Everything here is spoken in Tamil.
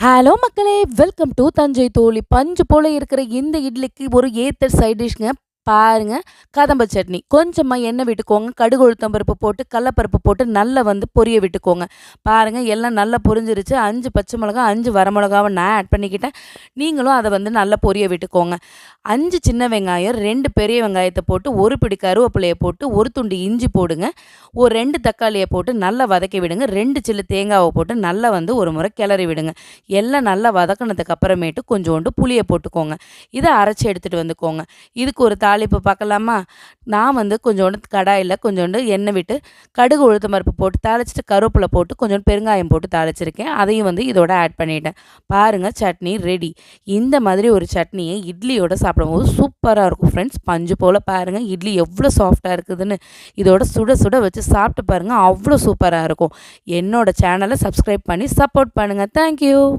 ஹலோ மக்களே! வெல்கம் டூ தஞ்சை தோழி. பஞ்சு போல இருக்கிற இந்த இட்லிக்கு ஒரு ஏத்த சைட் டிஷ்ங்க. பாருங்க, கதம்ப சட்னி. கொஞ்சமா எண்ணெய் விட்டுக்கோங்க. கடுகு, உளுத்தம் பருப்பு போட்டு, கடலப்பருப்பு போட்டு நல்லா பொரிய விட்டுக்கோங்க. பாருங்க, எல்லாம் நல்லா பொரிஞ்சிருச்சு. 5 பச்சை மிளகா, 5 வரமிளகாவை நான் ஆட் பண்ணிக்கிட்டேன். நீங்களும் அதை நல்லா பொரிய விட்டுக்கோங்க. 5 சின்ன வெங்காயம், 2 பெரிய வெங்காயத்தை போட்டு, 1 பிடி கருவேப்பிலையை போட்டு, 1 துண்டு இஞ்சி போடுங்க. ஒரு 2 தக்காளியை போட்டு நல்லா வதக்கி விடுங்க. 2 சில்லு தேங்காவை போட்டு நல்லா ஒரு முறை கிளறி விடுங்க. எல்லாம் நல்லா வதக்கினதுக்கு அப்புறமேட்டு கொஞ்சோண்டு புளியை போட்டுக்கோங்க. இதை அரைச்சி எடுத்துகிட்டு வந்துக்கோங்க. இதுக்கு ஒரு தாளிப்பு பார்க்கலாமா? நான் கொஞ்சோண்டு கடாயில் கொஞ்சோண்டு எண்ணெய் விட்டு கடுகு, உளுத்தம் பருப்பு போட்டு தாளிச்சிட்டு கருவேப்பிலை போட்டு கொஞ்சோண்டு பெருங்காயம் போட்டு தாளிச்சிருக்கேன். அதையும் இதோட ஆட் பண்ணிட்டேன். பாருங்கள், சட்னி ரெடி. இந்த மாதிரி ஒரு சட்னியை இட்லியோட சாப்பிடும்போது சூப்பராக இருக்கும் ஃப்ரெண்ட்ஸ். பஞ்சு போல் பாருங்கள், இட்லி எவ்வளோ சாஃப்டாக இருக்குதுன்னு. இதோட சுட சுட வச்சு சாப்பிட்டு பாருங்கள், அவ்வளோ சூப்பராக இருக்கும். என்னோட சேனலை சப்ஸ்கிரைப் பண்ணி சப்போர்ட் பண்ணுங்கள். தேங்க்யூ.